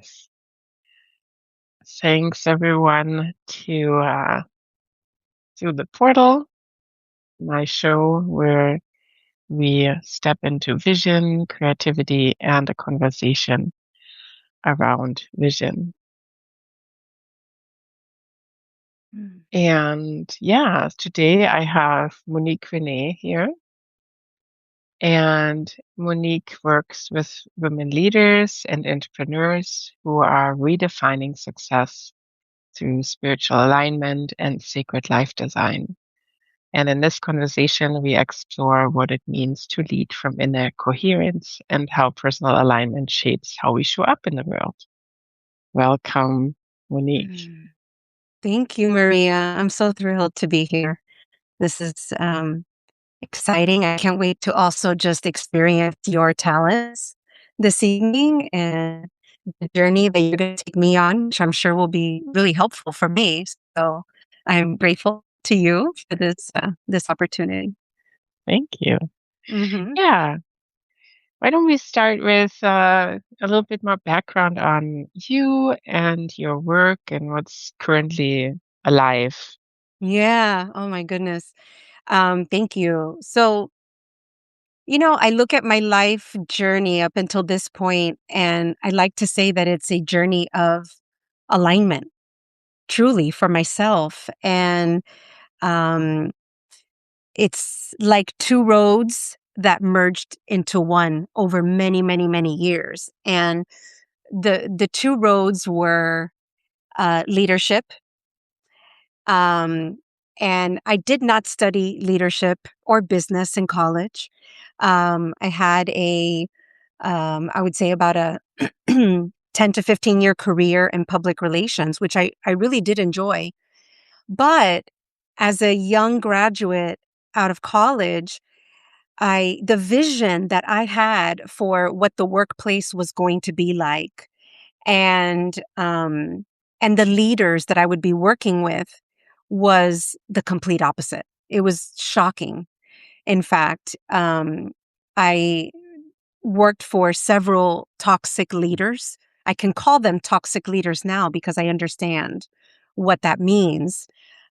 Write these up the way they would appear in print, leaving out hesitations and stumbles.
Yes. Thanks everyone to the portal, my show where we step into vision, creativity, and a conversation around vision. And yeah, today I have Monique Renee here. And Monique works with women leaders and entrepreneurs who are redefining success through spiritual alignment and sacred life design. And in this conversation, we explore what it means to lead from inner coherence and how personal alignment shapes how we show up in the world. Welcome, Monique. Thank you, Maria. I'm so thrilled to be here. This is exciting. I can't wait to also just experience your talents this evening and the journey that you're going to take me on, which I'm sure will be really helpful for me. So I'm grateful to you for this opportunity. Thank you. Mm-hmm. Yeah. Why don't we start with a little bit more background on you and your work and what's currently alive? Yeah. Oh my goodness. Thank you. So, I look at my life journey up until this point, and I like to say that it's a journey of alignment, truly for myself. And um, it's like two roads that merged into one over many, many, many years. And the two roads were leadership. Um, and I did not study leadership or business in college. I had I would say about a 10 to 15-year career in public relations, which I really did enjoy. But as a young graduate out of college, the vision that I had for what the workplace was going to be like and, and the leaders that I would be working with was the complete opposite. It was shocking. In fact, I worked for several toxic leaders. I can call them toxic leaders now because I understand what that means.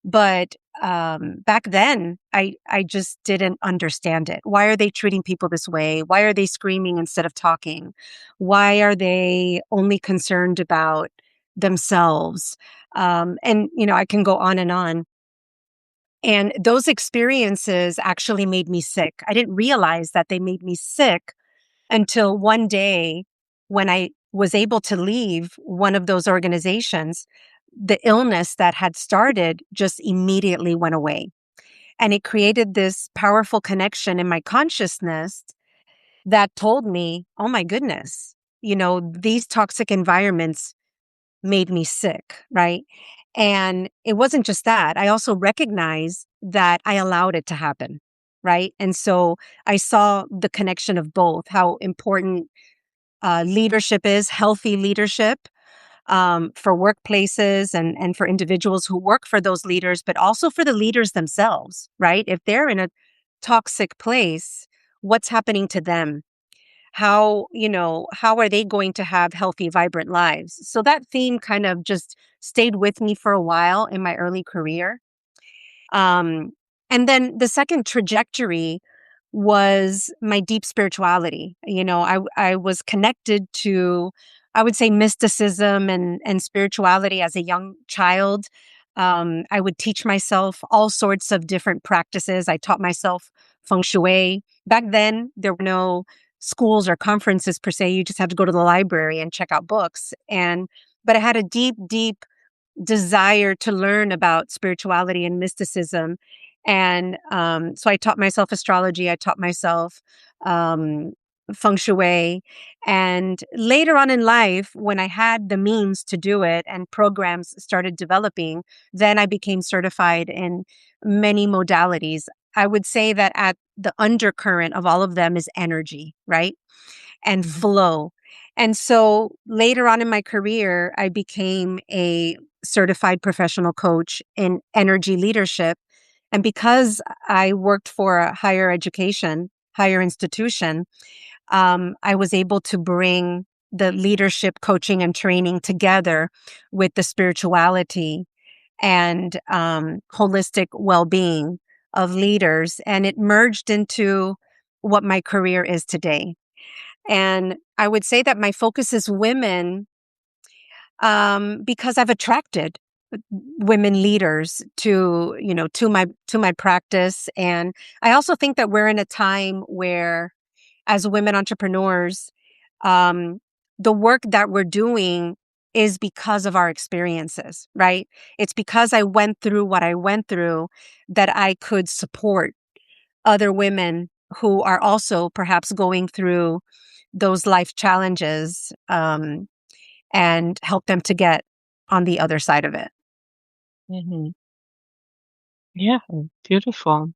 But back then, I just didn't understand it. Why are they treating people this way? Why are they screaming instead of talking? Why are they only concerned about themselves? I can go on and on. And those experiences actually made me sick. I didn't realize that they made me sick until one day when I was able to leave one of those organizations. The illness that had started just immediately went away. And it created this powerful connection in my consciousness that told me, oh my goodness, these toxic environments made me sick, right? And it wasn't just that. I also recognized that I allowed it to happen, right? And so I saw the connection of both, how important leadership is, healthy leadership for workplaces and for individuals who work for those leaders, but also for the leaders themselves, right? If they're in a toxic place, what's happening to them? How are they going to have healthy, vibrant lives? So that theme kind of just stayed with me for a while in my early career. Um, and then the second trajectory was my deep spirituality. I was connected to, I would say, mysticism and spirituality as a young child. I would teach myself all sorts of different practices. I taught myself feng shui. Back then, there were no schools or conferences per se. You just had to go to the library and check out books. But I had a deep, deep desire to learn about spirituality and mysticism. And so I taught myself astrology, I taught myself um, feng shui. And later on in life, when I had the means to do it and programs started developing, then I became certified in many modalities. I would say that at the undercurrent of all of them is energy, right? And flow. And so later on in my career, I became a certified professional coach in energy leadership. And because I worked for a higher education, higher institution, I was able to bring the leadership coaching and training together with the spirituality and holistic well-being of leaders, and it merged into what my career is today. And I would say that my focus is women, because I've attracted women leaders to, to my practice. And I also think that we're in a time where, as women entrepreneurs, um, the work that we're doing is because of our experiences, right? It's because I went through what I went through that I could support other women who are also perhaps going through those life challenges, and help them to get on the other side of it. Hmm. Yeah, beautiful.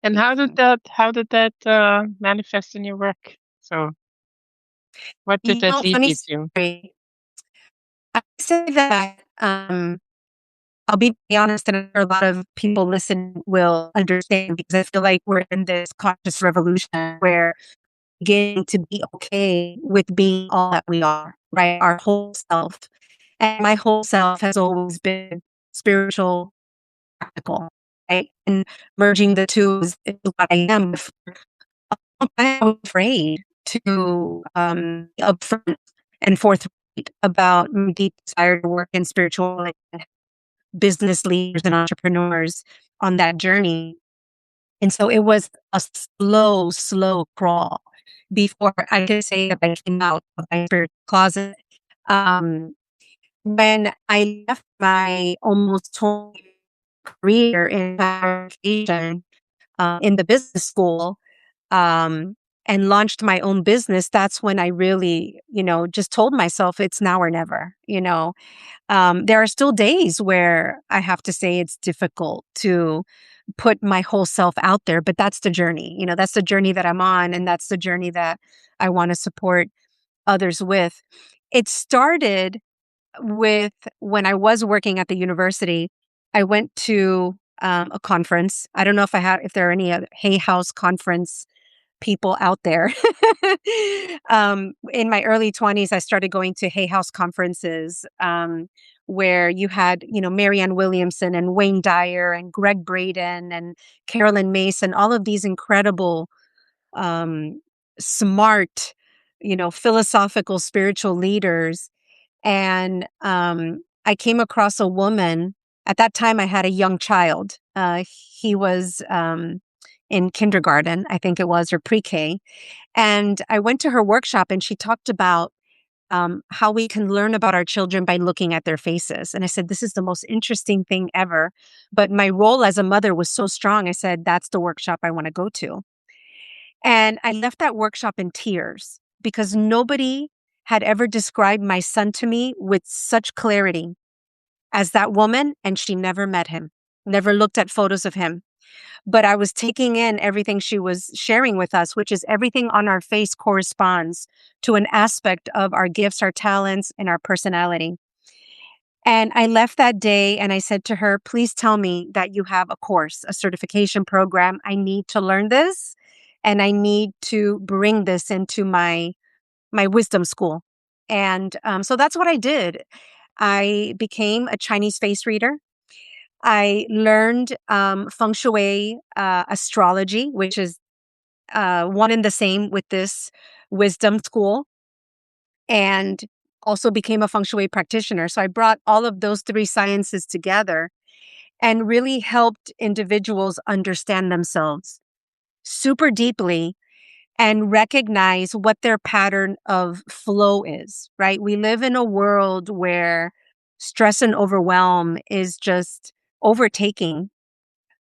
And how did that manifest in your work? So what did that lead Funny you to? story. I say that, I'll be honest, and I'm sure a lot of people listen will understand, because I feel like we're in this conscious revolution where getting to be okay with being all that we are, right? Our whole self. And my whole self has always been spiritual, practical, right? And merging the two is what I am. I'm afraid to be upfront and forthright about my deep desire to work in spiritual and business leaders and entrepreneurs on that journey. And so it was a slow, slow crawl before I could say that I came out of my spiritual closet. Um, when I left my almost 20 career in higher education, in the business school, um, and launched my own business, that's when I really, just told myself it's now or never. There are still days where I have to say it's difficult to put my whole self out there, but that's the journey. That's the journey that I'm on, and that's the journey that I want to support others with. It started with when I was working at the university. I went to a conference. I don't know if there are any other Hay House conference people out there. In my early 20s, I started going to Hay House conferences, where you had, Marianne Williamson and Wayne Dyer and Greg Braden and Carolyn Mason, all of these incredible, um, smart, philosophical, spiritual leaders. And I came across a woman. At that time, I had a young child. He was in kindergarten, I think it was, or pre-K. And I went to her workshop, and she talked about how we can learn about our children by looking at their faces. And I said, this is the most interesting thing ever. But my role as a mother was so strong. I said, that's the workshop I want to go to. And I left that workshop in tears because nobody had ever described my son to me with such clarity as that woman. And she never met him, never looked at photos of him. But I was taking in everything she was sharing with us, which is everything on our face corresponds to an aspect of our gifts, our talents, and our personality. And I left that day and I said to her, please tell me that you have a course, a certification program. I need to learn this, and I need to bring this into my wisdom school. And so that's what I did. I became a Chinese face reader. I learned feng shui, astrology, which is one and the same with this wisdom school, and also became a feng shui practitioner. So I brought all of those three sciences together and really helped individuals understand themselves super deeply and recognize what their pattern of flow is, right? We live in a world where stress and overwhelm is just overtaking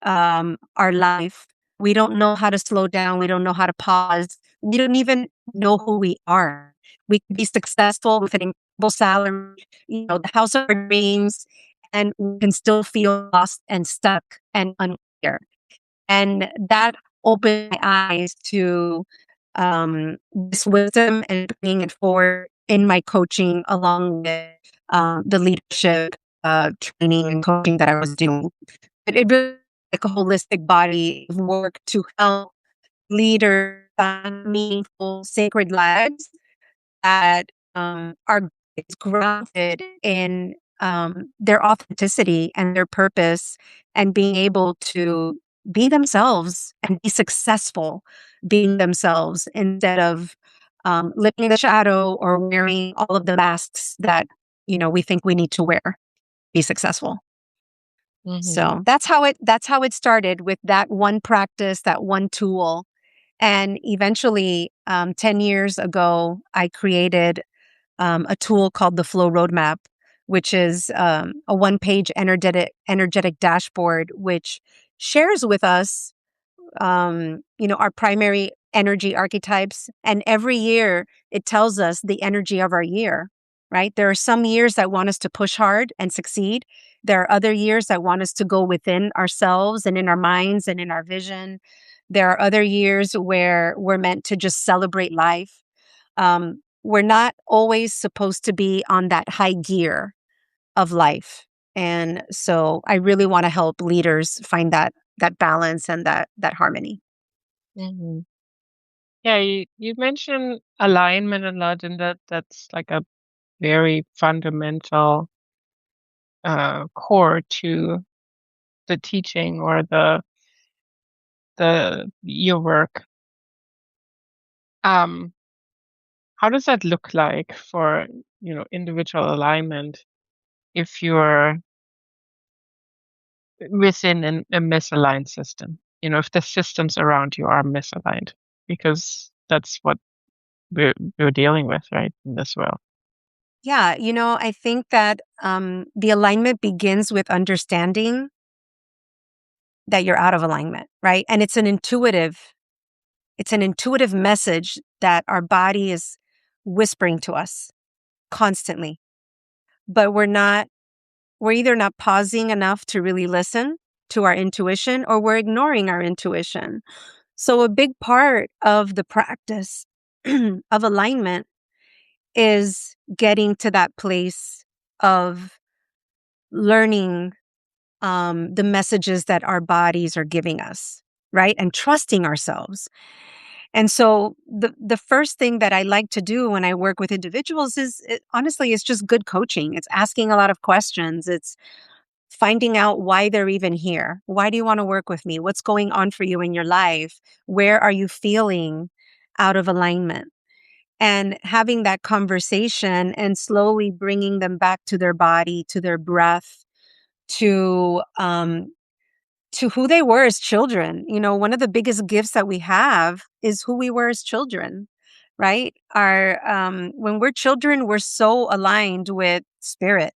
our life. We don't know how to slow down. We don't know how to pause. We don't even know who we are. We can be successful with an incredible salary, the house of our dreams, and we can still feel lost and stuck and unclear. And that opened my eyes to this wisdom and bringing it forward in my coaching along with the leadership training and coaching that I was doing. But it really like a holistic body of work to help leaders find meaningful, sacred lives that are grounded in their authenticity and their purpose and being able to be themselves and be successful being themselves instead of living in the shadow or wearing all of the masks that we think we need to wear to be successful. Hmm. So that's how it started, with that one practice, that one tool. And eventually, 10 years ago, I created a tool called the Flow Roadmap, which is a one-page energetic dashboard, which shares with us our primary energy archetypes. And every year it tells us the energy of our year, right? There are some years that want us to push hard and succeed. There are other years that want us to go within ourselves and in our minds and in our vision. There are other years where we're meant to just celebrate life. We're not always supposed to be on that high gear of life. And so I really want to help leaders find that balance and that harmony. Hmm. Yeah, you mentioned alignment a lot, and that's like a very fundamental core to the teaching or the your work. Um, how does that look like for, individual alignment if you're within a misaligned system? If the systems around you are misaligned, because that's what we're dealing with, right, in this world. Yeah, I think that the alignment begins with understanding that you're out of alignment, right? And it's an intuitive message that our body is whispering to us constantly. But we're either not pausing enough to really listen to our intuition, or we're ignoring our intuition. So a big part of the practice of alignment is getting to that place of learning the messages that our bodies are giving us, right? And trusting ourselves. And so the first thing that I like to do when I work with individuals honestly, it's just good coaching. It's asking a lot of questions. It's finding out why they're even here. Why do you want to work with me? What's going on for you in your life? Where are you feeling out of alignment? And having that conversation and slowly bringing them back to their body, to their breath, to who they were as children. One of the biggest gifts that we have is who we were as children, right? Our When we're children, we're so aligned with spirit,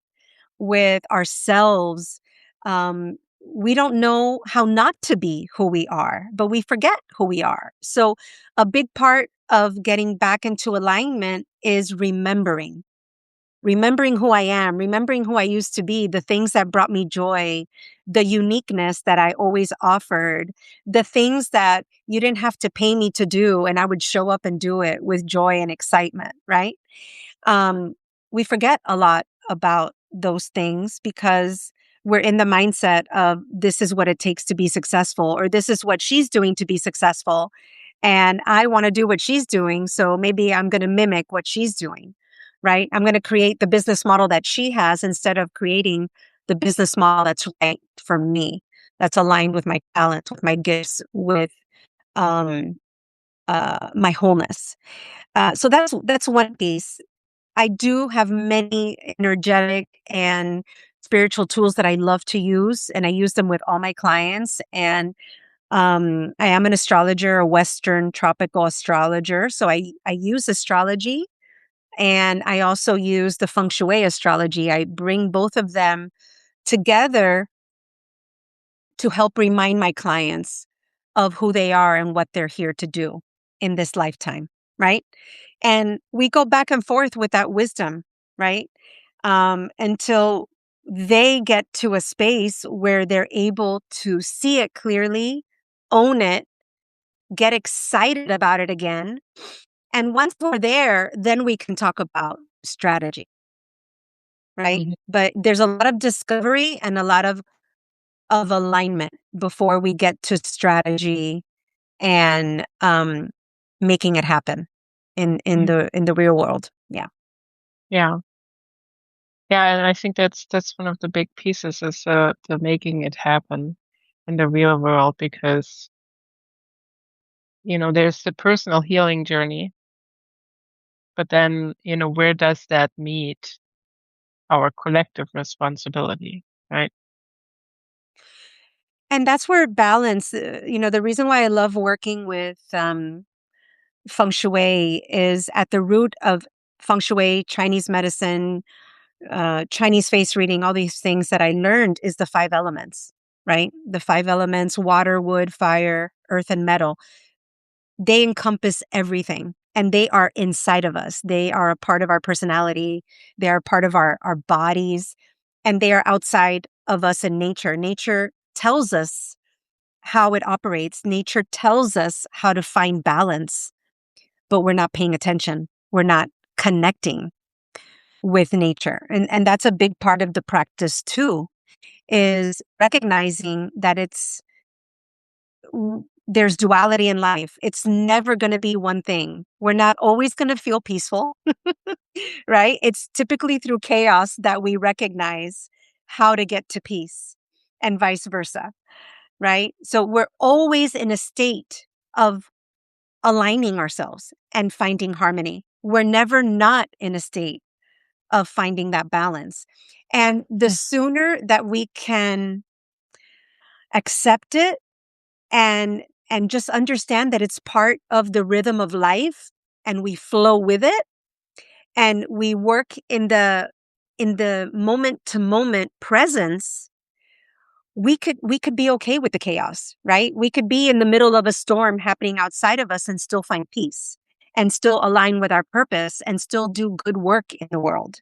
with ourselves. Um, we don't know how not to be who we are, but we forget who we are. So a big part of getting back into alignment is remembering who I am, remembering who I used to be, the things that brought me joy, the uniqueness that I always offered, the things that you didn't have to pay me to do, and I would show up and do it with joy and excitement, right? Um, we forget a lot about those things because we're in the mindset of this is what it takes to be successful, or this is what she's doing to be successful. And I want to do what she's doing. So maybe I'm going to mimic what she's doing, right? I'm going to create the business model that she has instead of creating the business model that's right for me, that's aligned with my talents, with my gifts, with um, my wholeness. So that's one piece. I do have many energetic and spiritual tools that I love to use, and I use them with all my clients. And I am an astrologer, a Western tropical astrologer. So I use astrology, and I also use the feng shui astrology. I bring both of them together to help remind my clients of who they are and what they're here to do in this lifetime, right? And we go back and forth with that wisdom, right? Until they get to a space where they're able to see it clearly, own it, get excited about it again. And once we're there, then we can talk about strategy, right? Mhm. But there's a lot of discovery and a lot of alignment before we get to strategy and making it happen in Yeah. the real world. Yeah. Yeah. Yeah, and I think that's one of the big pieces is the making it happen in the real world because, there's the personal healing journey, but then, where does that meet our collective responsibility, right? And that's where balance, the reason why I love working with feng shui is at the root of feng shui, Chinese medicine, Chinese face reading, all these things that I learned is the five elements, right? The five elements: water, wood, fire, earth, and metal. They encompass everything and they are inside of us. They are a part of our personality. They are part of our bodies and they are outside of us in nature. Nature tells us how it operates. Nature tells us how to find balance, but we're not paying attention. We're not connecting with nature. And that's a big part of the practice too, is recognizing that there's duality in life. It's never going to be one thing. We're not always going to feel peaceful, right? It's typically through chaos that we recognize how to get to peace and vice versa, right? So we're always in a state of aligning ourselves and finding harmony. We're never not in a state of finding that balance. And the Mm. sooner that we can accept it and and just understand that it's part of the rhythm of life and we flow with it and we work in the moment to moment presence, we could be okay with the chaos, right? We could be in the middle of a storm happening outside of us and still find peace and still align with our purpose and still do good work in the world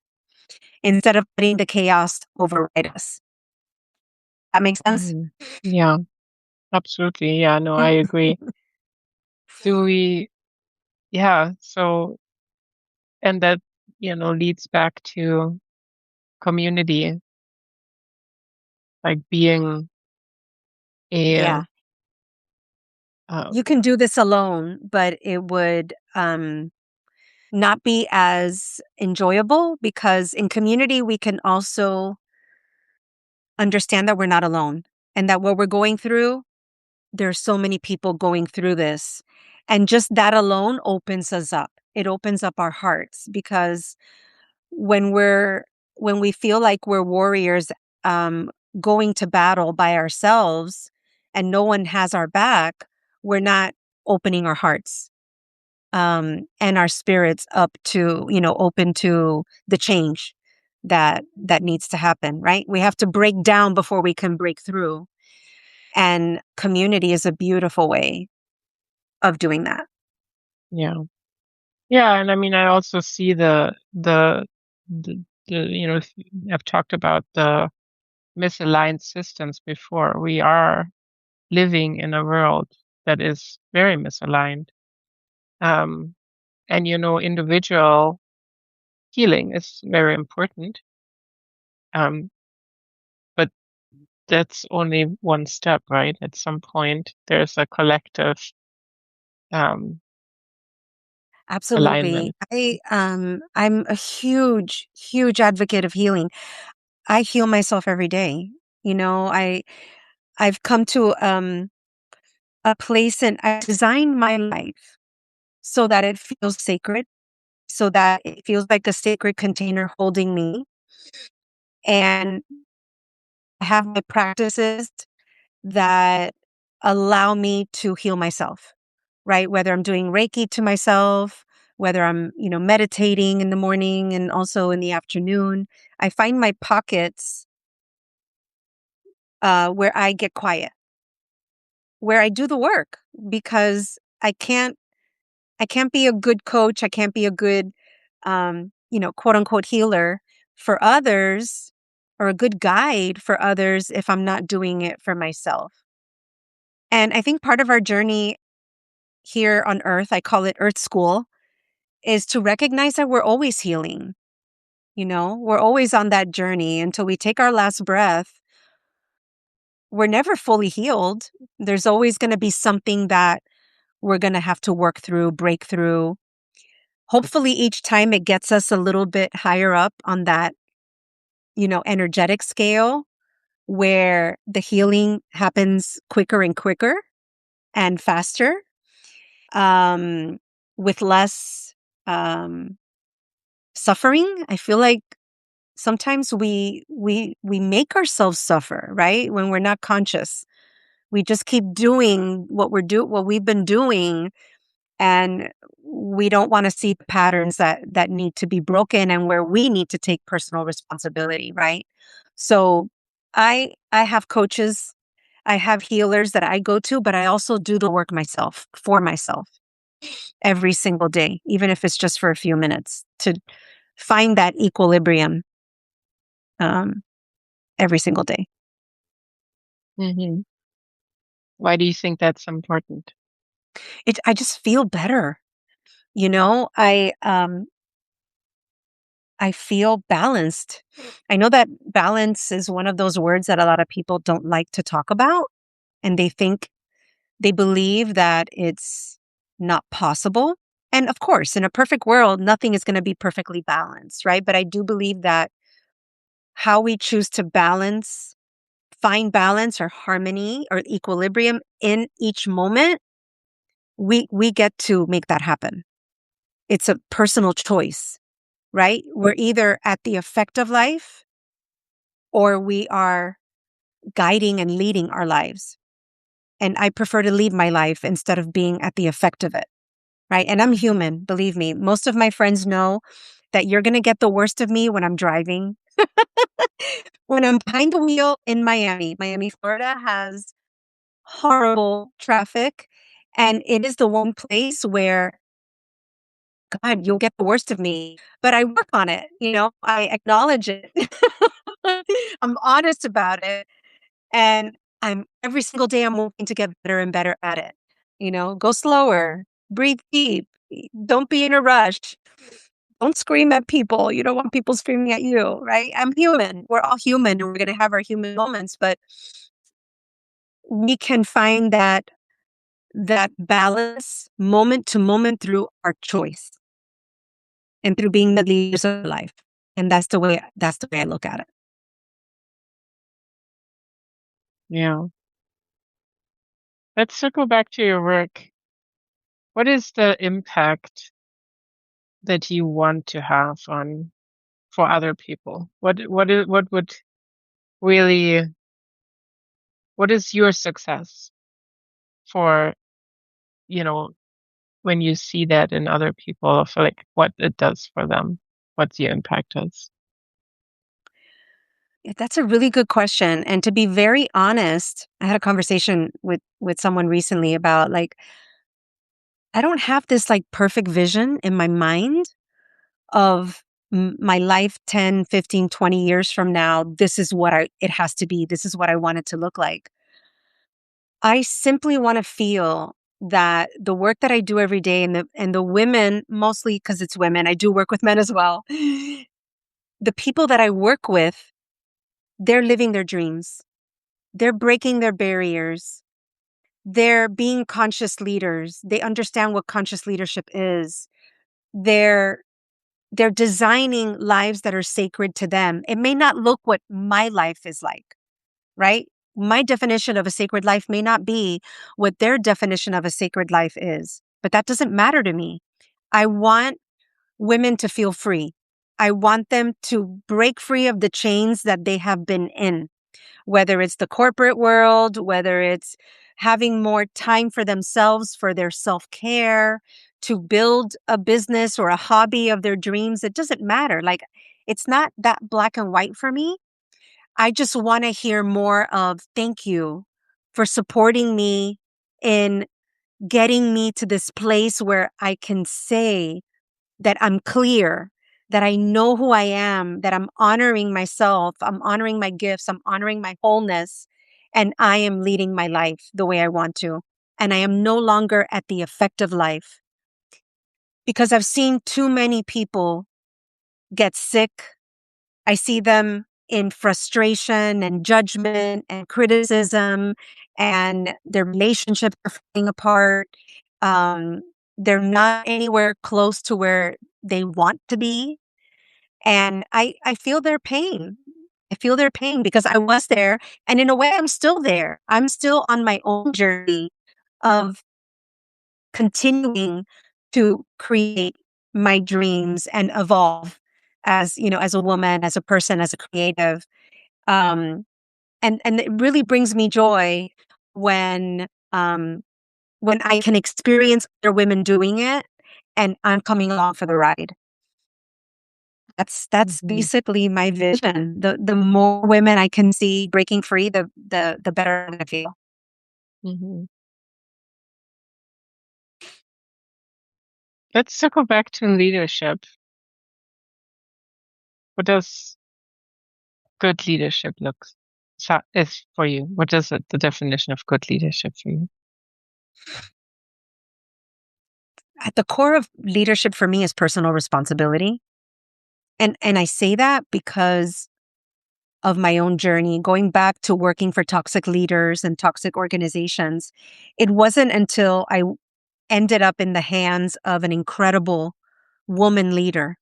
instead of letting the chaos override us. That makes sense? Mhm. Yeah, absolutely. Yeah, no, I agree. Do we, yeah, so, and that, leads back to community, like being a, Yeah. You um, can do this alone, but it would not be as enjoyable because in community, we can also understand that we're not alone and that what we're going through, there's so many people going through this. And just that alone opens us up. It opens up our hearts because when when we feel like we're warriors um, going to battle by ourselves and no one has our back, we're not opening our hearts and our spirits up to, open to the change that needs to happen, right? We have to break down before we can break through. And community is a beautiful way of doing that. yeah. Yeah, and I mean, I also see the I've talked about the misaligned systems before. We are living in a world that is very misaligned. Um, and individual healing is very important. Um, but that's only one step, right? At some point, there's a collective um, Absolutely. alignment. I'm a huge advocate of healing. I heal myself every day. You know, I've come to a place and I designed my life so that it feels sacred, so that it feels like a sacred container holding me. And I have my practices that allow me to heal myself, right? Whether I'm doing Reiki to myself, whether I'm, meditating in the morning and also in the afternoon, I find my pockets where I get quiet, where I do the work because I can't be a good coach. I can't be a good, quote unquote healer for others or a good guide for others if I'm not doing it for myself. And I think part of our journey here on earth, I call it Earth School, is to recognize that we're always healing. We're always on that journey until we take our last breath. We're never fully healed. There's always going to be something that we're going to have to work through, break through. hopefully each time it gets us a little bit higher up on that, energetic scale where the healing happens quicker and quicker and faster, um, with less um, suffering. I feel like sometimes we make ourselves suffer, right? When we're not conscious. We just keep doing what we've been doing, and we don't want to see patterns that need to be broken and where we need to take personal responsibility, right? So I have coaches, I have healers that I go to, but I also do the work myself for myself every single day, even if it's just for a few minutes, to find that equilibrium um, every single day. Hmm. Why do you think that's important? I just feel better. You know, I feel balanced. I know that balance is one of those words that a lot of people don't like to talk about, and they believe that it's not possible. And of course, in a perfect world, nothing is going to be perfectly balanced, right? But I do believe that how we choose to find balance or harmony or equilibrium in each moment, we get to make that happen. It's a personal choice, right? We're either at the effect of life or we are guiding and leading our lives. And I prefer to lead my life instead of being at the effect of it, right? And I'm human, believe me. Most of my friends know that you're going to get the worst of me when I'm driving. When I'm behind the wheel in Miami, Florida has horrible traffic. And it is the one place where, God, you'll get the worst of me. But I work on it. I acknowledge it. I'm honest about it. And every single day I'm working to get better and better at it. Go slower, breathe deep, don't be in a rush. Don't scream at people. You don't want people screaming at you, right? I'm human. We're all human and we're going to have our human moments, but we can find that balance moment to moment through our choice and through being the leaders of life. And that's the way I look at it. Yeah. Let's circle back to your work. What is the impact that you want to have on for other people? What would really what is your success for, you know, when you see that in other people, for like what it does for them, what the impact is? Yeah, that's a really good question. And to be very honest, I had a conversation with someone recently about, like, I don't have this like perfect vision in my mind of my life 10, 15, 20 years from now. This is what it has to be. This is what I want it to look like. I simply want to feel that the work that I do every day, and the women, mostly because it's women, I do work with men as well. The people that I work with, they're living their dreams. They're breaking their barriers. They're being conscious leaders. They understand what conscious leadership is. They're they're designing lives that are sacred to them. It may not look what my life is like, right? My definition of a sacred life may not be what their definition of a sacred life is, but that doesn't matter to me. I want women to feel free. I want them to break free of the chains that they have been in, whether it's the corporate world, whether it's having more time for themselves, for their self-care, to build a business or a hobby of their dreams. It doesn't matter. Like, it's not that black and white for me. I just want to hear more of thank you for supporting me in getting me to this place where I can say that I'm clear, that I know who I am, that I'm honoring myself, I'm honoring my gifts, I'm honoring my wholeness, and I am leading my life the way I want to. And I am no longer at the effect of life, because I've seen too many people get sick. I see them in frustration and judgment and criticism, and their relationships are falling apart. They're not anywhere close to where they want to be. And I feel their pain. I feel their pain because I was there. And in a way, I'm still there. I'm still on my own journey of continuing to create my dreams and evolve as, as a woman, as a person, as a creative. Um, and it really brings me joy when, um, when I can experience other women doing it and I'm coming along for the ride. That's Mhm. basically my vision. The more women I can see breaking free, the better I'm gonna feel. Mhm. Let's circle back to leadership. What does good leadership looks is for you? What is it, the definition of good leadership for you? At the core of leadership for me is personal responsibility. And I say that because of my own journey, going back to working for toxic leaders and toxic organizations. It wasn't until I ended up in the hands of an incredible woman leader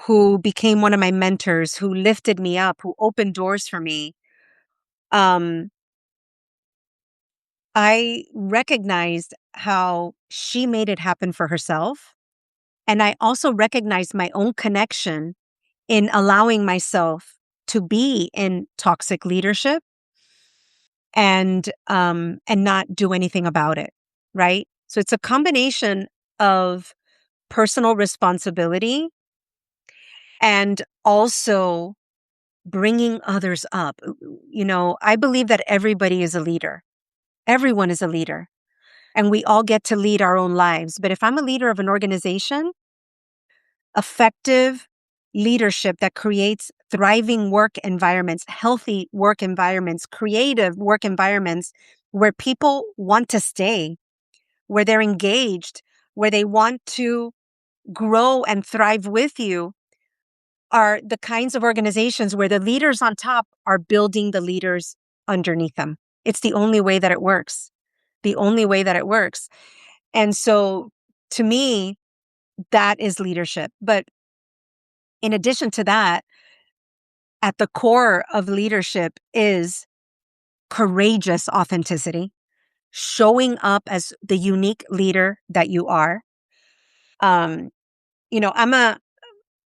who became one of my mentors, who lifted me up, who opened doors for me. Um, I recognized how she made it happen for herself. And I also recognized my own connection in allowing myself to be in toxic leadership and not do anything about it, right? So it's a combination of personal responsibility and also bringing others up. I believe that everybody is a leader. Everyone is a leader, and we all get to lead our own lives. But if I'm a leader of an organization, effective leadership that creates thriving work environments, healthy work environments, creative work environments where people want to stay, where they're engaged, where they want to grow and thrive with you, are the kinds of organizations where the leaders on top are building the leaders underneath them. It's the only way that it works. The only way that it works. And so to me, that is leadership. But in addition to that, at the core of leadership is courageous authenticity, showing up as the unique leader that you are. Um, you know, I'm a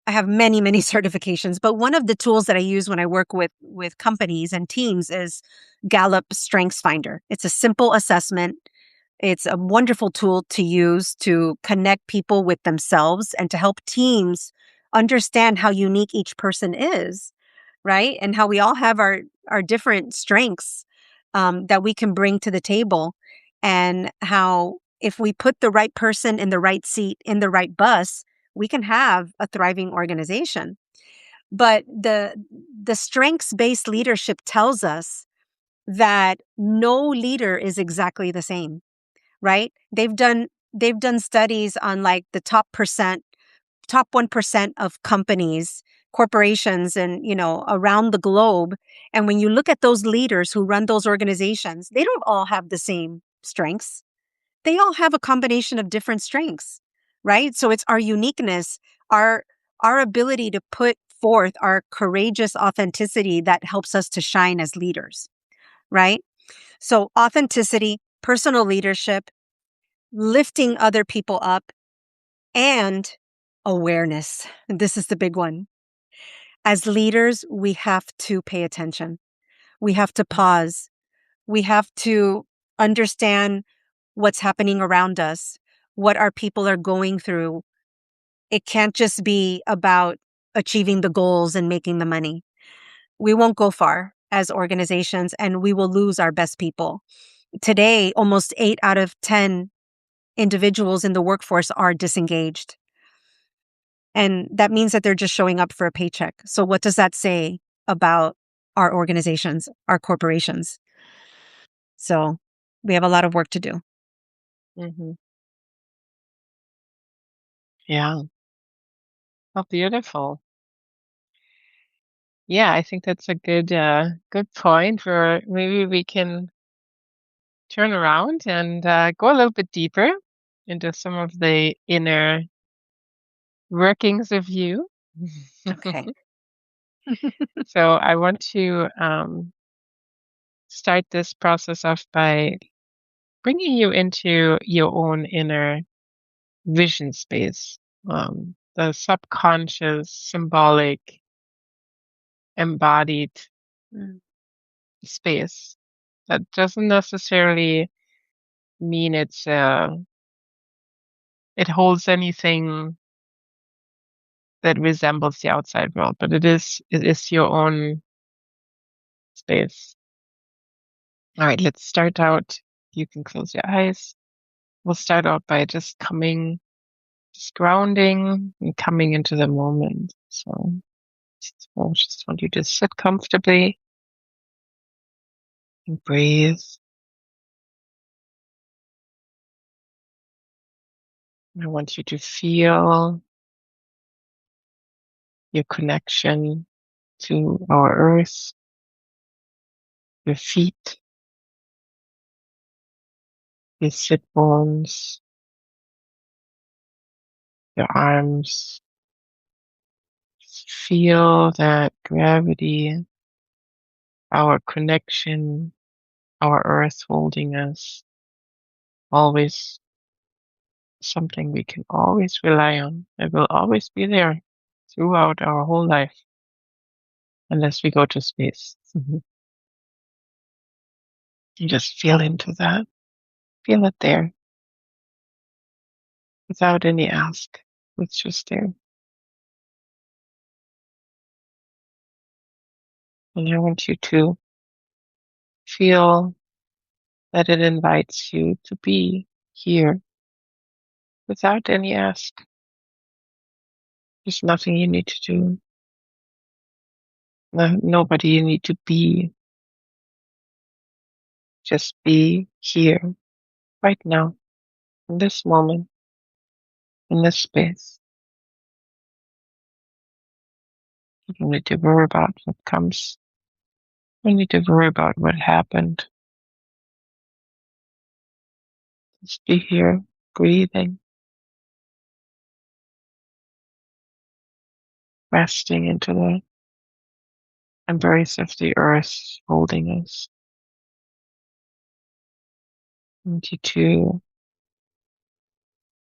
I have many, many certifications, but one of the tools that I use when I work with companies and teams is Gallup Strengths Finder. It's a simple assessment. It's a wonderful tool to use to connect people with themselves and to help teams understand how unique each person is, right? And how we all have our different strengths that we can bring to the table, and how if we put the right person in the right seat in the right bus, we can have a thriving organization. But the strengths based leadership tells us that no leader is exactly the same, right? They've done studies on like the top 1% of companies, corporations, and around the globe. And when you look at those leaders who run those organizations, they don't all have the same strengths. They all have a combination of different strengths, right? So it's our uniqueness, our ability to put forth our courageous authenticity that helps us to shine as leaders, right? So authenticity, personal leadership, lifting other people up, and awareness. This is the big one. As leaders, we have to pay attention. We have to pause. We have to understand what's happening around us, what our people are going through. It can't just be about achieving the goals and making the money. We won't go far as organizations, and we will lose our best people. Today, almost 8 out of 10 individuals in the workforce are disengaged. And that means that they're just showing up for a paycheck. So what does that say about our organizations, our corporations? So we have a lot of work to do. Mhm. Yeah. Oh, beautiful. Yeah, I think that's a good point where maybe we can turn around and go a little bit deeper. into some of the inner workings of you. Okay. So I want to start this process off by bringing you into your own inner vision space, the subconscious, symbolic, embodied mm, space. That doesn't necessarily mean it holds anything that resembles the outside world, but it is your own space. All right, let's start out. You can close your eyes. We'll start out by just grounding and coming into the moment. So I just want you to sit comfortably and breathe. I want you to feel your connection to our earth, your feet, your sit bones, your arms. Just feel that gravity, our connection, our earth holding us, always something we can always rely on. It will always be there throughout our whole life unless we go to space. You just feel into that. Feel it there without any ask. It's just there. And I want you to feel that it invites you to be here without any ask. There's nothing you need to do. Nobody you need to be. Just be here right now, in this moment, in this space. You don't need to worry about what comes. You don't need to worry about what happened. Just be here, breathing, resting into the embrace of the earth holding us. And you too,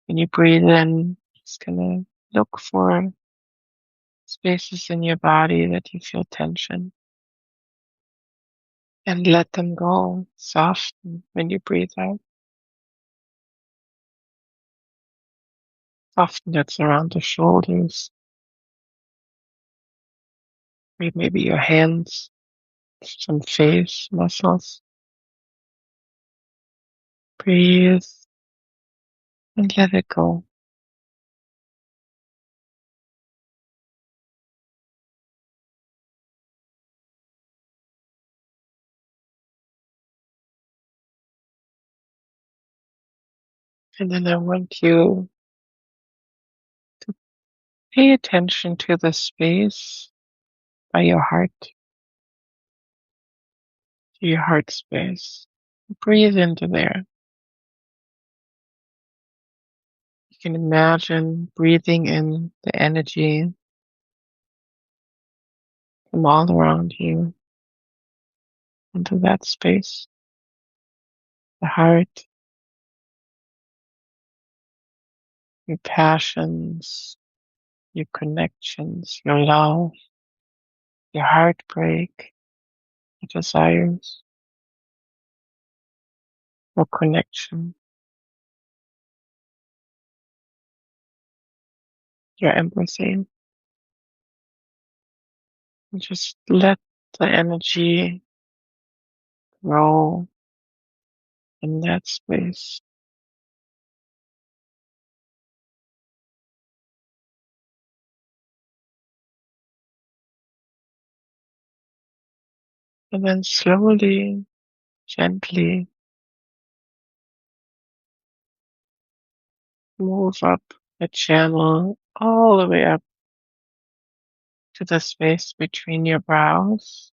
when you breathe in, just gonna look for spaces in your body that you feel tension and let them go. Soften when you breathe out. Soften that's around the shoulders, maybe your hands, some face muscles. Breathe and let it go. And then I want you to pay attention to the space by your heart, to your heart space. Breathe into there. You can imagine breathing in the energy from all around you into that space. The heart, your passions, your connections, your love, your heartbreak, your desires, your connection, your everything. And just let the energy grow in that space. And then slowly, gently move up the channel all the way up to the space between your brows.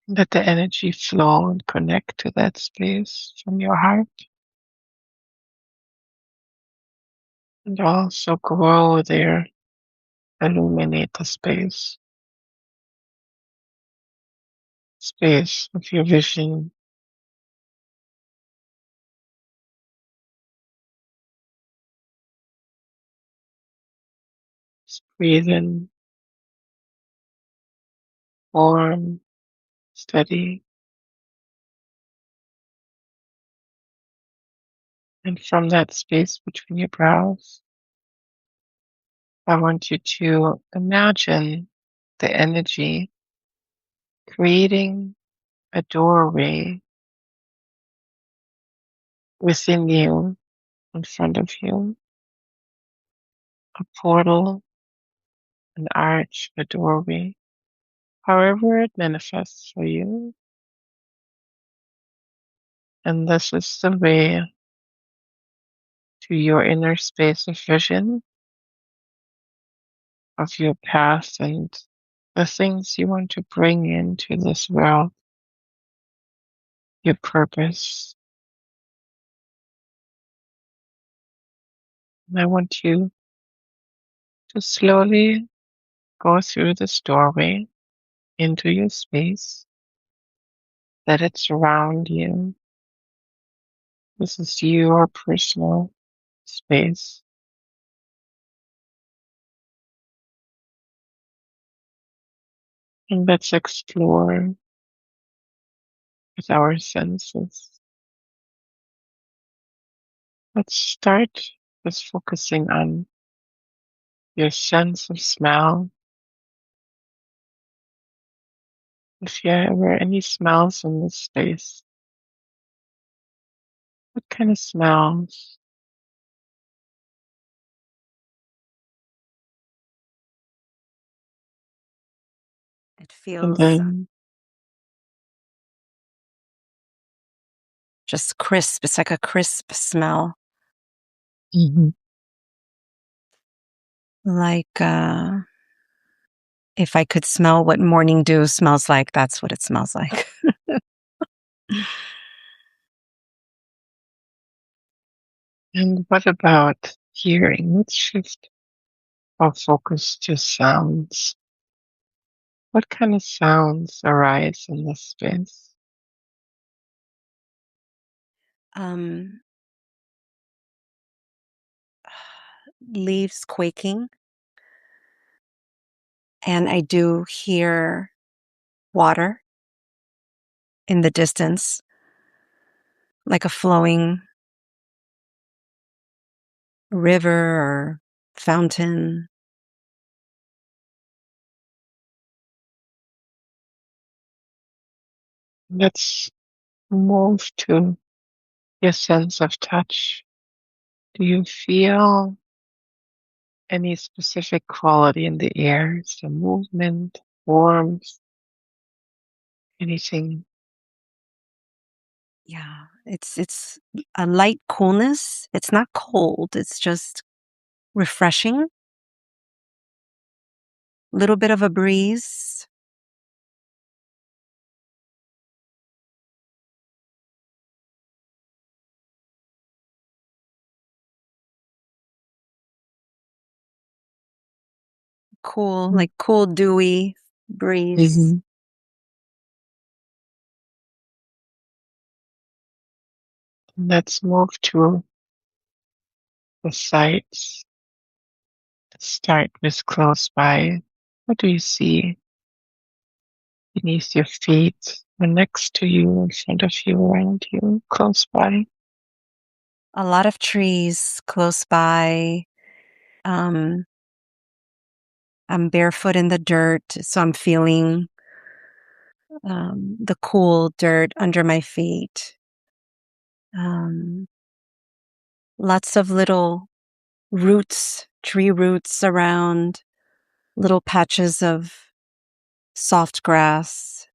Let the energy flow and connect to that space from your heart. And also grow there, illuminate the space of your vision. Just breathe in, warm, steady. And from that space between your brows, I want you to imagine the energy creating a doorway within you, in front of you, a portal, an arch, a doorway, however it manifests for you. And this is the way to your inner space of vision of your past and the things you want to bring into this world, your purpose. And I want you to slowly go through this doorway into your space, let it surround you. This is your personal space. And let's explore with our senses. Let's start with focusing on your sense of smell. If there were any smells in this space, what kind of smells? It And feels then, just crisp. It's like a crisp smell, mhm. like if I could smell what morning dew smells like, that's what it smells like. And what about hearing? Let's shift our focus to sounds. What kind of sounds arise in this space? um, Leaves quaking, and I do hear water in the distance, like a flowing river or fountain. Let's move to your sense of touch. Do you feel any specific quality in the air? Some movement, warmth, anything? Yeah, it's a light coolness. It's not cold. It's just refreshing. Little bit of a breeze. Cool, like cool, dewy breeze. Mm-hmm. Let's move to the sights. Let's start with close by. What do you see beneath your feet, or next to you, in front of you, around you, close by? A lot of trees close by. Um, I'm barefoot in the dirt, so I'm feeling the cool dirt under my feet. Um, Lots of little roots, tree roots around, little patches of soft grass.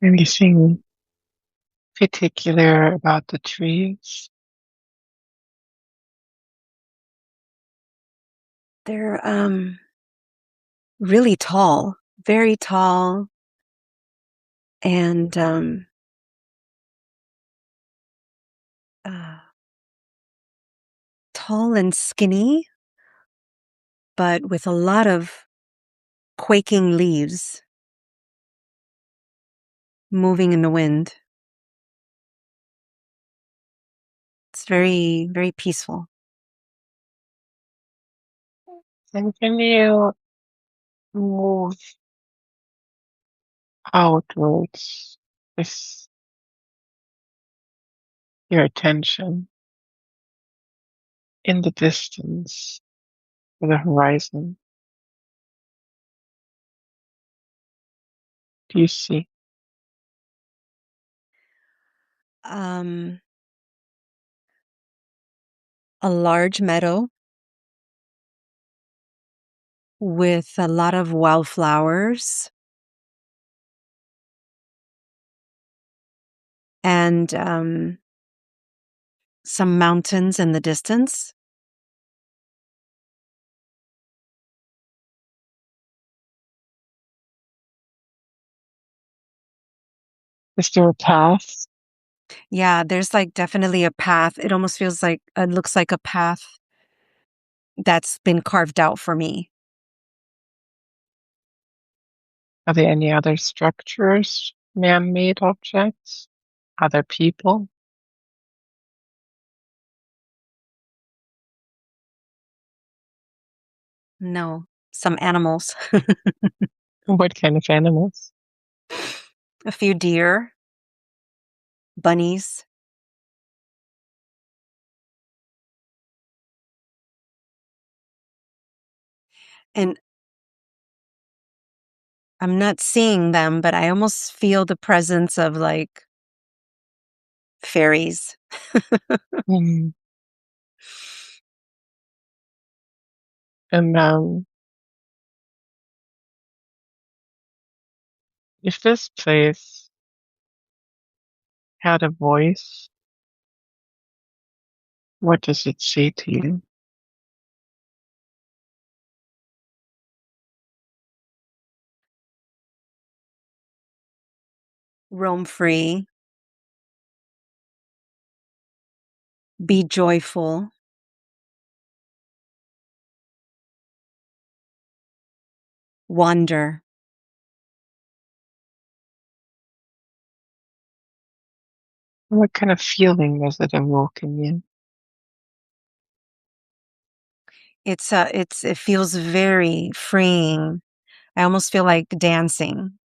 Anything particular about the trees? They're really tall, very tall, and uh, tall and skinny, but with a lot of quaking leaves moving in the wind. It's very, very peaceful. And can you move outwards with your attention in the distance to the horizon? Do you see? Um, a large meadow with a lot of wildflowers and some mountains in the distance. Is there a path? Yeah, there's like definitely a path. It almost feels like it looks like a path that's been carved out for me. Are there any other structures, man-made objects, other people? No, some animals, What kind of animals? a few deer, bunnies, and I'm not seeing them, but I almost feel the presence of like fairies. Hmm. And if this place had a voice, what does it say to you? Roam free, be joyful, wander. What kind of feeling does it evoke in you? It feels very freeing. I almost feel like dancing.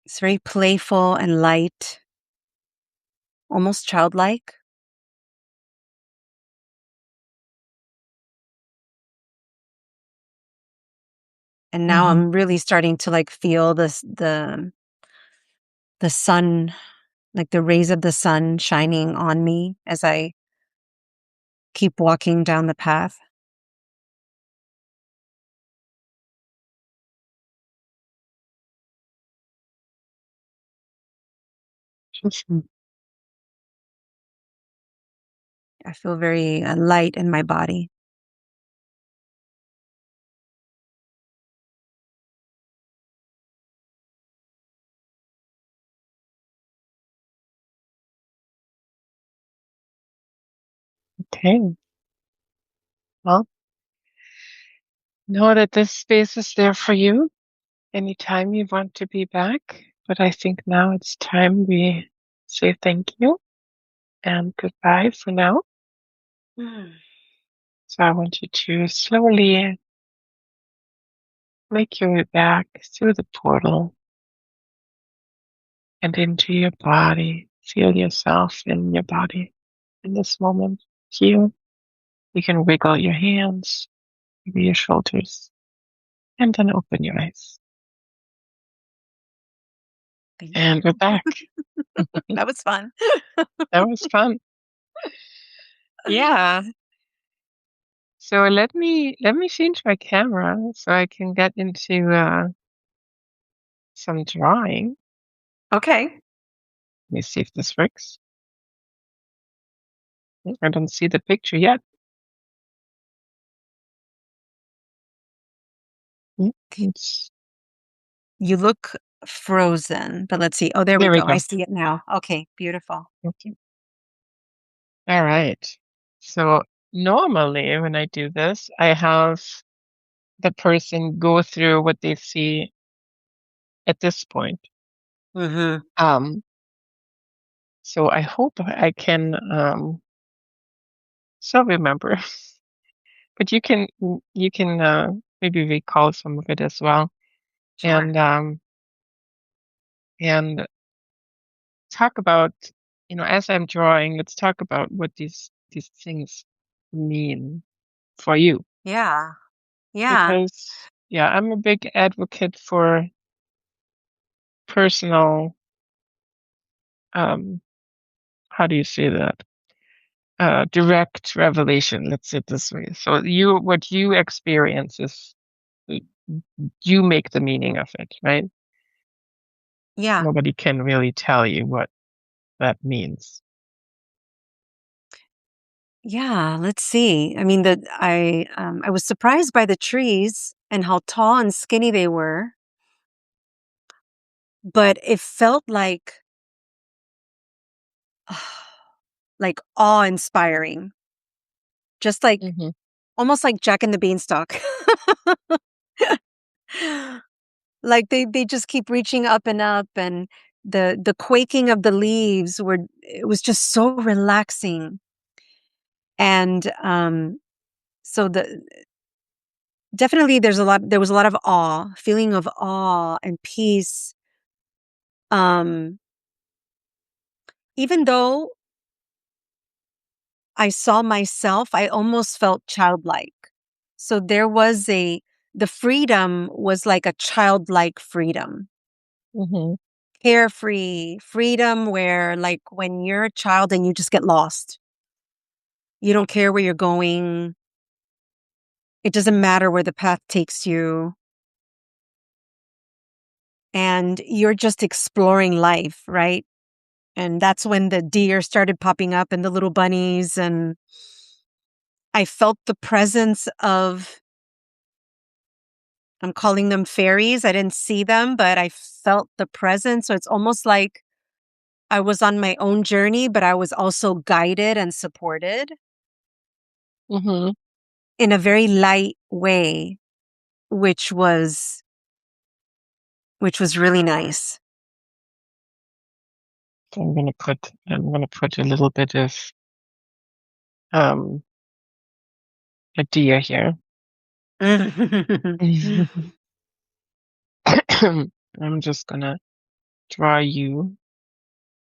It's very playful and light, almost childlike. And now Hmm. I'm really starting to like feel the sun, like the rays of the sun shining on me as I keep walking down the path. Just I feel very light in my body. okay. Well, know that this space is there for you anytime you want to be back. But I think now it's time we say thank you and goodbye for now. Mm. So I want you to slowly make your way back through the portal and into your body. Feel yourself in your body in this moment. Here, you can wiggle your hands, maybe your shoulders, and then open your eyes. Thank And we're you. back. That was fun. That was fun. Yeah. So let me change my camera so I can get into some drawing. Okay. Let me see if this works. I don't see the picture yet. Mm, It's You look frozen, but let's see. Oh, there we There we go. I go. see it now. Okay, beautiful. Okay. All right. So normally when I do this, I have the person go through what they see at this point. Mm-hmm. Um, so I hope I can still remember, but you can maybe recall some of it as well, Sure. and and talk about, as I'm drawing, let's talk about what these things mean for you. Yeah. Yeah. Because yeah, I'm a big advocate for personal, um how do you say that? Direct revelation, let's say it this way. So what you experience is, uh, you make the meaning of it, right? Yeah. Nobody can really tell you what that means. Yeah. Let's see. I mean, I was surprised by the trees and how tall and skinny they were, but it felt like awe-inspiring, just like Hmm. almost like Jack and the Beanstalk. Like they just keep reaching up and up, and the quaking of the leaves were it was just so relaxing. And so the definitely there was a lot of awe, feeling of awe and peace. Um Even though I saw myself, I almost felt childlike. So the freedom was like a childlike freedom. Hmm. Carefree freedom where like when you're a child and you just get lost. You don't care where you're going. It doesn't matter where the path takes you. And you're just exploring life, right? And that's when the deer started popping up and the little bunnies. And I felt the presence of, I'm calling them fairies. I didn't see them, but I felt the presence. So it's almost like I was on my own journey, but I was also guided and supported Hmm. in a very light way, which was which was really nice. So I'm gonna put a little bit of um a deer here. I'm just gonna draw you.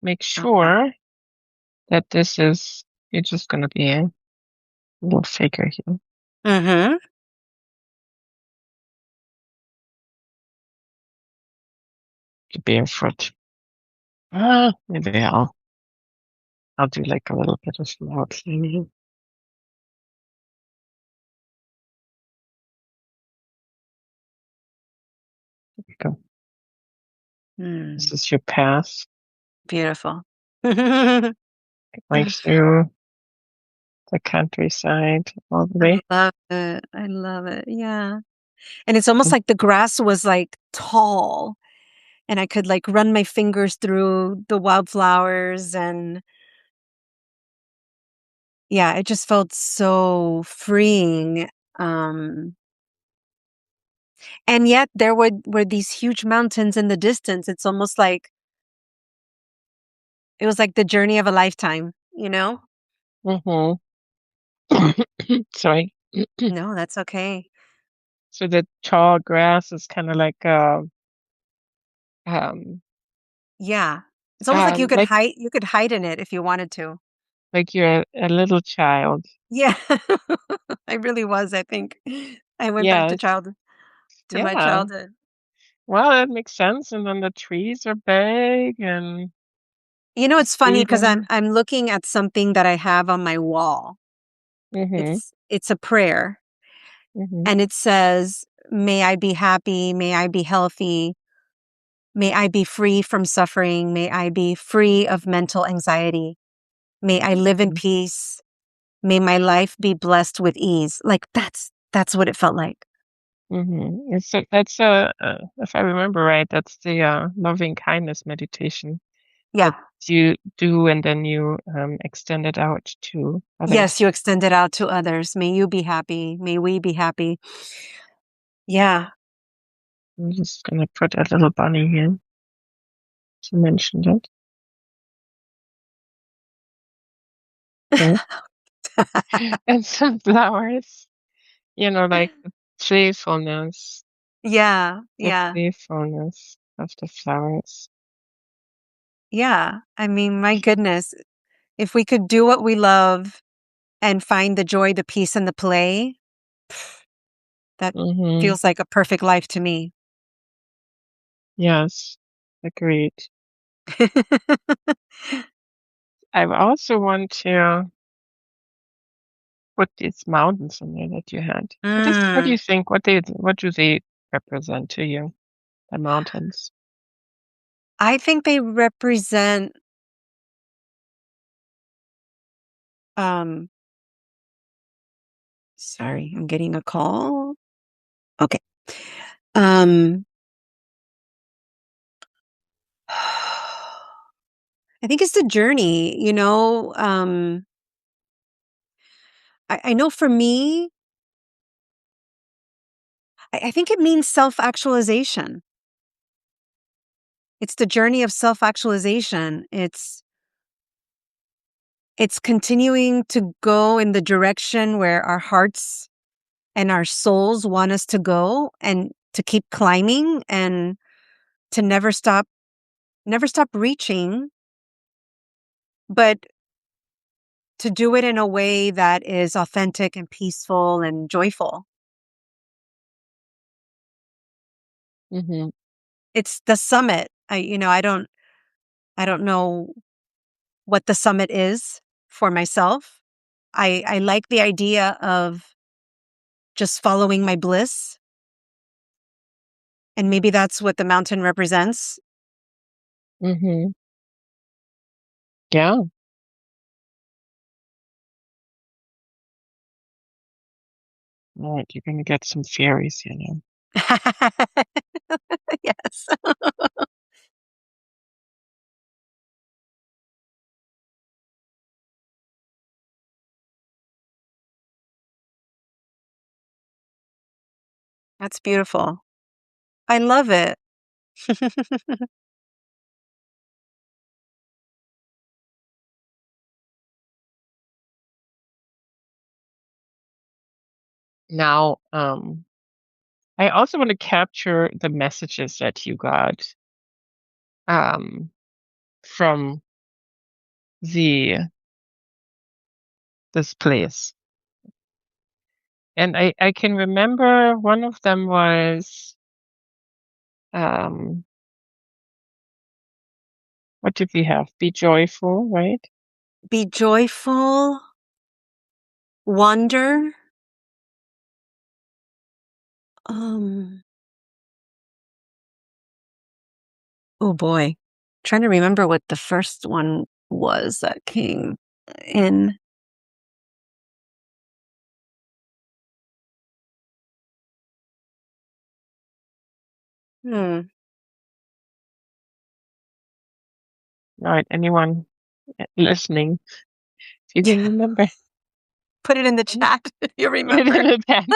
Make Okay. sure that this is, you're just gonna be a little figure here. Mhm. Barefoot. Maybe I'll do like a little bit of outlining. There we go. This Mm, is your path beautiful. I right through the countryside all the way. love it. I love it. Yeah. And it's almost like the grass was like tall and I could like run my fingers through the wildflowers and yeah, it just felt so freeing. Um and yet there were these huge mountains in the distance. It's almost like it was like the journey of a lifetime, you know? Mm-hmm. Sorry. No, that's okay. So the tall grass is kind of um Yeah. It's almost like you could hide in it if you wanted to. you're a little child. Yeah. I really was, I think. I went back to Yes. my Yeah. childhood. Well, that makes sense. And then the trees are big and You know, it's funny because freedom. I'm looking at something that I have on my wall. Mm-hmm. It's a prayer Mm-hmm. and it says, "May I be happy, may I be healthy, may I be free from suffering, may I be free of mental anxiety, may I live in Mm-hmm. peace, may my life be blessed with ease." Like that's what it felt like. That's if I remember right, that's the loving kindness meditation that Yeah. you do, and then you extend it out to Yes, others. you extend it out to others. May you be happy. May we be happy. Yeah. I'm just gonna put a little bunny here. You mentioned it. Okay. And some flowers, like playfulness, Yeah. the Yeah. playfulness of the flowers. Yeah. I mean, my goodness, if we could do what we love and find the joy, the peace, and the play, that Mm-hmm. feels like a perfect life to me. Yes, agreed. I also want to put these mountains in there that you had. What do Mm, you think? What do they represent to you? The mountains. I think they represent, um, sorry, I'm getting a call. Okay. Um, I think it's the journey, I know for me, I think it means self-actualization. It's the journey of self-actualization. It's continuing to go in the direction where our hearts and our souls want us to go and to keep climbing and to never stop reaching, but to do it in a way that is authentic and peaceful and joyful. Mm-hmm. It's the summit. I don't know what the summit is for myself. I like the idea of just following my bliss. And maybe that's what the mountain represents. Mm-hmm. Yeah. All right. You're gonna get some fairies. Yes. That's beautiful. I love it. Now, I also want to capture the messages that you got um, from the this place. And I can remember one of them was um, what did we have? Be joyful, right? Be joyful, wonder. Um, oh boy. Trying to remember what the first one was that came in. Hmm. All right, anyone listening, if you can remember, Put it in the put chat if you it in remember. the chat.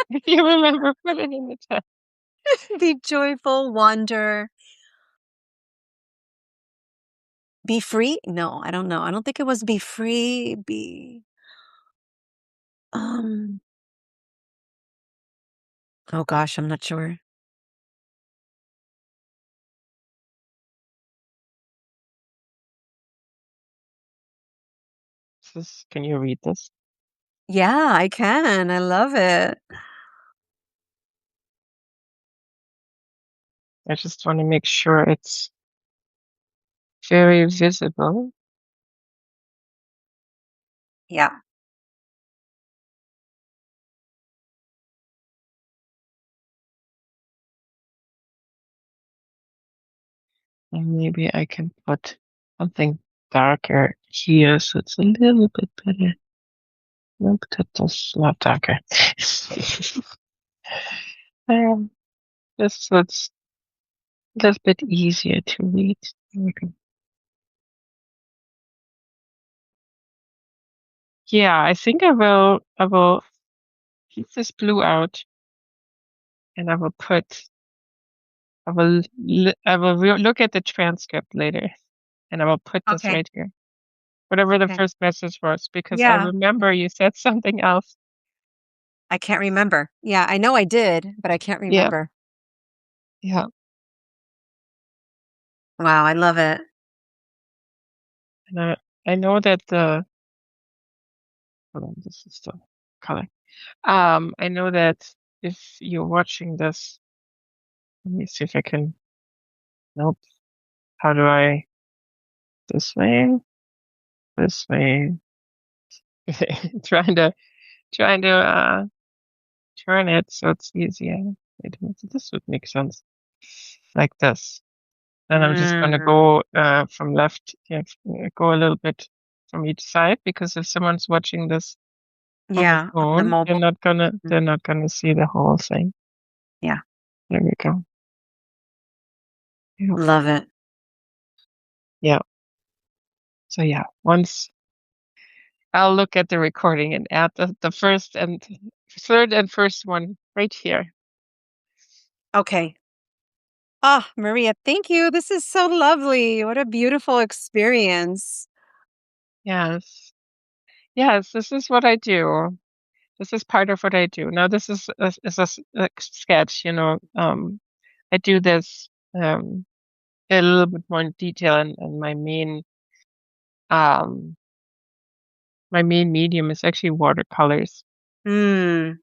If you remember, put it in the chat. Be joyful, wonder, be free. No, I don't know. I don't think it was be free. Um, oh gosh, I'm not sure. Can you read this? Yeah, I can. I love it. I just want to make sure it's very visible. Yeah. And maybe I can put something darker here so it's a little bit better. Nope, that's not darker. Um, just so it's a little bit easier to read. There we go. Yeah, I think I will keep this blue out and I will look at the transcript later and I will put this Okay. right here. Whatever the Okay. first message was, because I Yeah. remember you said something else. I can't remember. Yeah, I know I did, but I can't Yeah, remember. yeah. Wow, I love it. And I know that the hold on, this is the color. I know that if you're watching this, let me see if I can. Nope. How do I? This way, this way. Trying to trying to turn it so it's easier. Wait a minute, this would make sense. Like this. And I'm just going to Mm, go from left, yeah, go a little bit from each side because if someone's watching this on the yeah, on the phone, mobile. Mhm. they're not gonna see the whole thing. Yeah, There we go. Yeah. love it. Yeah. So yeah, once I'll look at the recording and add the first and third and first one right here. Okay. Ah, Maria, thank you. This is so lovely. What a beautiful experience. Yes. Yes, this is what I do. This is part of what I do. Now this is a sketch, you know. I do this a little bit more in detail and um my main medium is actually watercolors. Mm,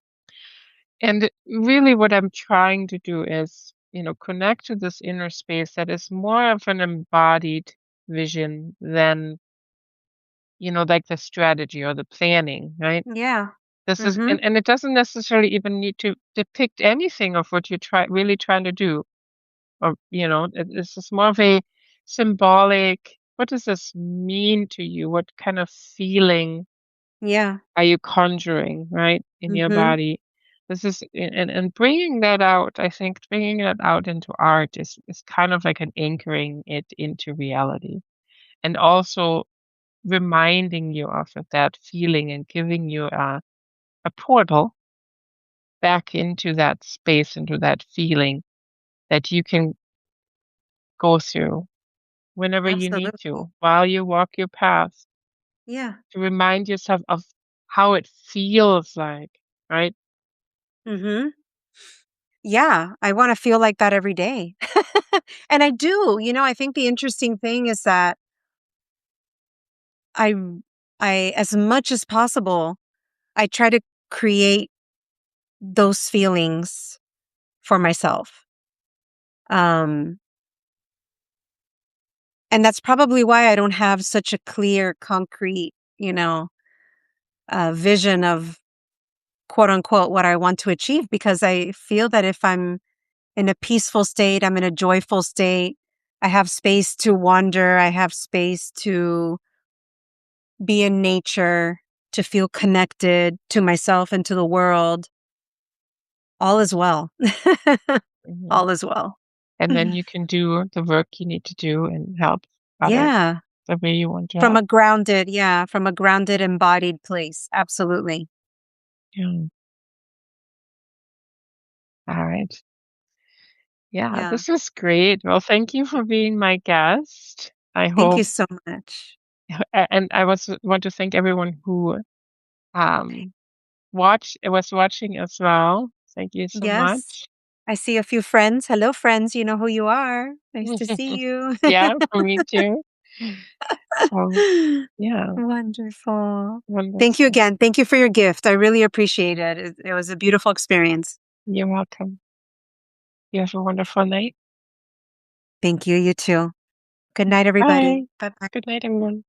And really what I'm trying to do is, you know, connect to this inner space that is more of an embodied vision than, you know, like the strategy or the planning, right? yeah. This is Mhm. and it doesn't necessarily even need to depict anything of what you're really trying to do. Or, you know, it's just more of a symbolic, what does this mean to you? What kind of feeling Yeah. are you conjuring, right, in your Mhm. body? This is and bringing that out, I think bringing that out into art is kind of like an anchoring it into reality, and also reminding you of that feeling and giving you a portal back into that space, into that feeling that you can go through whenever you need Absolutely. to while you walk your path Yeah. to remind yourself of how it feels like, right? Mhm. Yeah, I wanna feel like that every day. And I do, I think the interesting thing is that I as much as possible, I try to create those feelings for myself. Um, and that's probably why I don't have such a clear, concrete, vision of quote unquote what I want to achieve because I feel that if I'm in a peaceful state, I'm in a joyful state, I have space to wander, I have space to be in nature, to feel connected to myself and to the world, all is well. Mhm. All is well. And then you can do the work you need to do and help others Yeah. the way you want to help. From a grounded, embodied place. Absolutely. Yeah. All right. Yeah, Yeah. this was great. Well, thank you for being my guest. I Thank you hope, so much. and I want to thank everyone who um was watching as well. Thank you so Yes. much. I see a few friends. Hello, friends. You know who you are. Nice to see you. Yeah, for me too. So yeah, Wonderful. Thank you wonderful. again. Thank you for your gift. I really appreciate it. It was a beautiful experience. You're welcome. You have a wonderful night. Thank you. You too. Good night, Bye. everybody. Bye bye. Good night, everyone.